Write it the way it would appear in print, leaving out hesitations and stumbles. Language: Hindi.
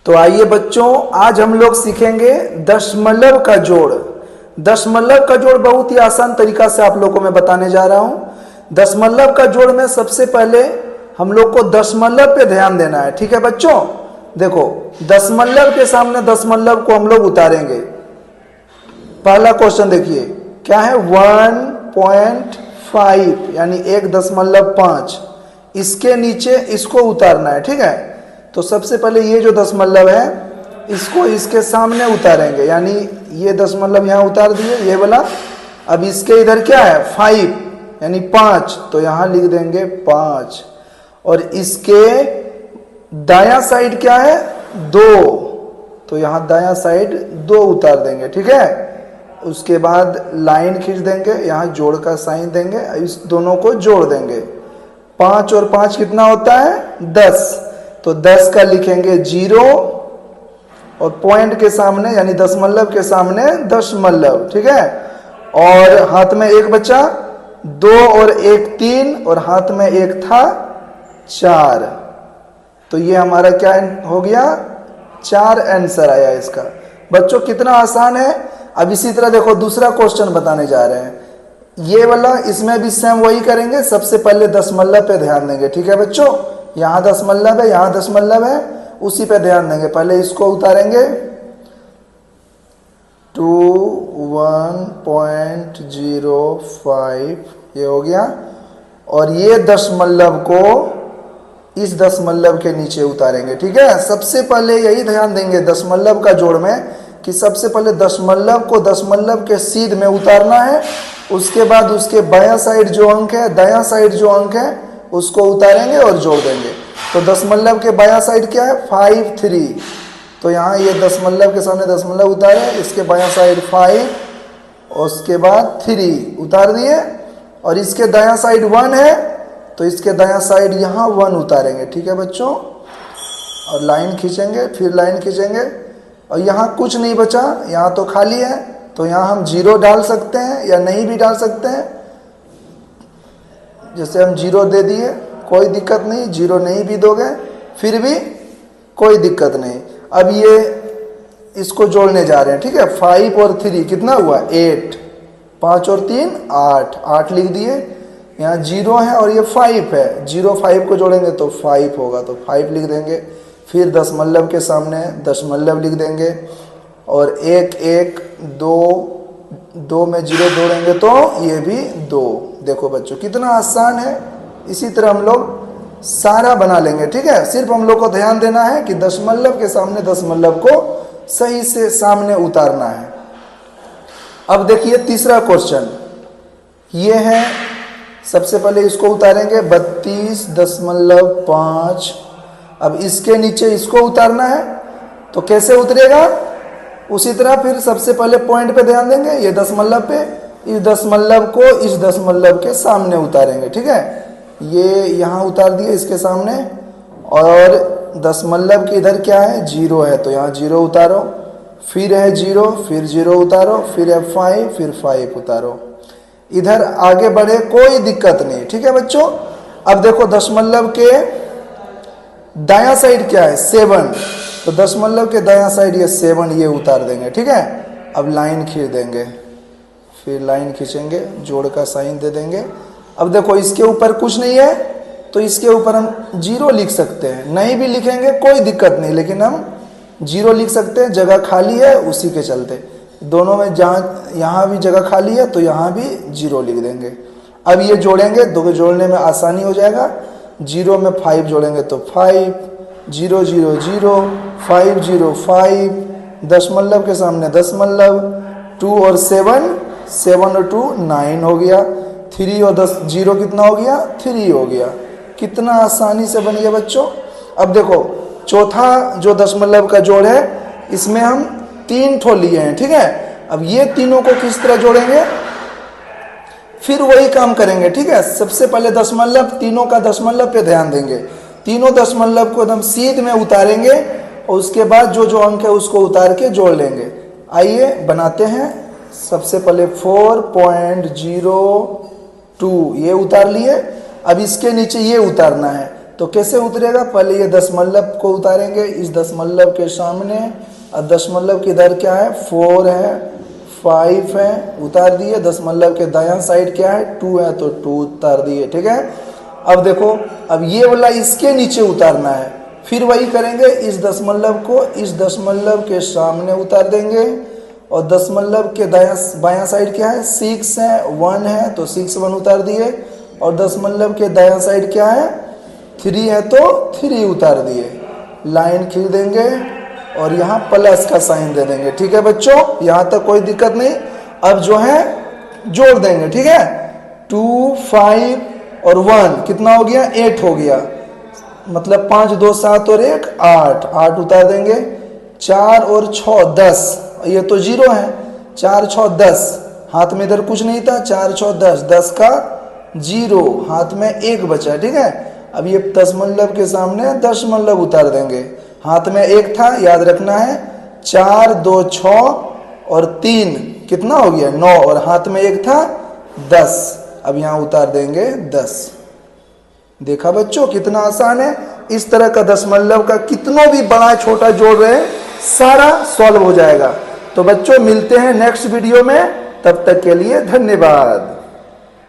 तो आइए बच्चों, आज हम लोग सीखेंगे दशमलव का जोड़। दशमलव का जोड़ बहुत ही आसान तरीका से आप लोगों को मैं बताने जा रहा हूं। दशमलव का जोड़ में सबसे पहले हम लोग को दशमलव पे ध्यान देना है। ठीक है बच्चों, देखो दशमलव के सामने दशमलव को हम लोग उतारेंगे। पहला क्वेश्चन देखिए क्या है, 1.5 यानी 1.5। इसके नीचे इसको उतारना है। ठीक है, तो सबसे पहले ये जो दशमलव है इसको इसके सामने उतारेंगे, यानी ये दशमलव यहाँ उतार दिए, ये वाला। अब इसके इधर क्या है 5 यानी 5, तो यहाँ लिख देंगे 5। और इसके दायां साइड क्या है 2, तो यहाँ दायां साइड 2 उतार देंगे। ठीक है, उसके बाद लाइन खींच देंगे, यहाँ जोड़ का साइन देंगे, इस दोनों को जोड़ देंगे। 5 और 5 कितना होता है 10, तो 10 का लिखेंगे 0 और पॉइंट के सामने यानी दशमलव के सामने दशमलव। ठीक है, और हाथ में एक बचा, 2 और 1 3, और हाथ में एक था 4, तो ये हमारा क्या हो गया 4 आंसर आया इसका। बच्चों कितना आसान है। अब इसी तरह देखो दूसरा क्वेश्चन बताने जा रहे हैं, ये वाला, इसमें भी सेम वही करेंगे। सबसे पहले दशमलव पे ध्यान देंगे। ठीक है बच्चों, यहाँ दशमलव है, यहाँ दशमलव है, उसी पे ध्यान देंगे। पहले इसको उतारेंगे 2 1.05, ये हो गया। और ये दशमलव को इस दशमलव के नीचे उतारेंगे। ठीक है, सबसे पहले यही ध्यान देंगे दशमलव का जोड़ में कि सबसे पहले दशमलव को दशमलव के सीध में उतारना है। उसके बाद उसके बायां साइड जो अंक है, दायां साइड जो अंक है, उसको उतारेंगे और जोड़ देंगे। तो दशमलव के बायां साइड क्या है 5 3, तो यहाँ ये दशमलव के सामने दशमलव उतारे, इसके बायां साइड 5 और उसके बाद 3 उतार दिए। और इसके दायां साइड 1 है, तो इसके दायां साइड यहाँ 1 उतारेंगे। ठीक है बच्चों, और लाइन खींचेंगे, फिर लाइन खींचेंगे, और यहाँ कुछ नहीं बचा, यहाँ तो खाली है, तो यहाँ हम 0 डाल सकते हैं या नहीं भी डाल सकते हैं। जैसे हम 0 दे दिए, कोई दिक्कत नहीं, 0 नहीं भी दोगे फिर भी कोई दिक्कत नहीं। अब ये इसको जोड़ने जा रहे हैं। ठीक है, 5 और 3 कितना हुआ 8, 5 और 3 8, 8 लिख दिए। यहाँ 0 है और ये 5 है, 0 5 को जोड़ेंगे तो 5 होगा, तो 5 लिख देंगे। फिर दशमलव के सामने दशमलव लिख देंगे, और 1 1 2 में 0 जोड़ेंगे तो ये भी 2। देखो बच्चों कितना आसान है। इसी तरह हम लोग सारा बना लेंगे। ठीक है, सिर्फ हम लोग को ध्यान देना है कि दशमलव के सामने दशमलव को सही से सामने उतारना है। अब देखिए तीसरा क्वेश्चन ये है, सबसे पहले इसको उतारेंगे 32.5। अब इसके नीचे इसको उतारना है, तो कैसे उतरेगा, उसी तरह फिर सबसे पहले पॉइंट पे ध्यान देंगे, ये दशमलव पे, इस दशमलव को इस दशमलव के सामने उतारेंगे। ठीक है, ये यहाँ उतार दिए इसके सामने, और दशमलव के इधर क्या है 0 है, तो यहाँ 0 उतारो, फिर है 0, फिर 0 उतारो, फिर है 5, फिर 5 उतारो। इधर आगे बढ़े कोई दिक्कत नहीं। ठीक है बच्चों, अब देखो दशमलव के दायां साइड क्या है 7, तो दशमलव के दायां साइड ये 7, ये उतार देंगे। ठीक है, अब लाइन खींच देंगे, फिर लाइन खींचेंगे, जोड़ का साइन दे देंगे। अब देखो इसके ऊपर कुछ नहीं है, तो इसके ऊपर हम 0 लिख सकते हैं, नहीं भी लिखेंगे कोई दिक्कत नहीं, लेकिन हम 0 लिख सकते हैं, जगह खाली है उसी के चलते। दोनों में जहाँ यहाँ भी जगह खाली है तो यहाँ भी 0 लिख देंगे। अब ये जोड़ेंगे, दो जोड़ने में आसानी हो जाएगा। 0 में 5 जोड़ेंगे तो 5, 0 0 0, 5 0 5, दशमलव के सामने दशमलव, 2 और 7, 7 और 2 9 हो गया, 3 और 10 0 कितना हो गया 3 हो गया। कितना आसानी से बन गया बच्चों। अब देखो चौथा जो दशमलव का जोड़ है, इसमें हम 3 ठो लिए हैं। ठीक है, अब ये तीनों को किस तरह जोड़ेंगे, फिर वही काम करेंगे। ठीक है, सबसे पहले दशमलव, तीनों का दशमलव पे ध्यान देंगे, तीनों दशमलव को एकदम सीध में उतारेंगे, और उसके बाद जो जो अंक है उसको उतार के जोड़ लेंगे। आइए बनाते हैं। सबसे पहले 4.02 ये उतार लिए। अब इसके नीचे ये उतारना है, तो कैसे उतरेगा, पहले ये दशमलव को उतारेंगे इस दशमलव के सामने, और दशमलव की इधर क्या है 4 है 5 है, उतार दिए। दशमलव के दायां साइड क्या है 2 है, तो 2 उतार दिए। ठीक है, अब देखो, अब ये वाला इसके नीचे उतारना है, फिर वही करेंगे, इस दशमलव को इस दशमलव के सामने उतार देंगे, और दशमलव के बायां साइड क्या है 6 है 1 है, तो 6 1 उतार दिए, और दशमलव के दायां साइड क्या है 3 है, तो 3 उतार दिए। लाइन खींच देंगे और यहाँ प्लस का साइन दे देंगे। ठीक है बच्चों, यहाँ तक कोई दिक्कत नहीं। अब जो है जोड़ देंगे। ठीक है, 2 5 और 1 कितना हो गया 8 हो गया, मतलब 5 2 7 और 1 8, 8 उतार देंगे। 4 और 6 10, ये तो 0 है, 4 6 10, हाथ में इधर कुछ नहीं था, 4 6 10, 10 का 0, हाथ में 1 बचा। ठीक है, अब ये दशमलव के सामने दशमलव उतार देंगे, हाथ में 1 था, याद रखना है। 4 2 6 और 3 कितना हो गया 9, और हाथ में 1 था 10, अब यहाँ उतार देंगे 10। देखा बच्चों कितना आसान है। इस तरह का दशमलव का कितना भी बड़ा छोटा जोड़ रहे हैं, सारा सॉल्व हो जाएगा। तो बच्चों मिलते हैं नेक्स्ट वीडियो में, तब तक के लिए धन्यवाद।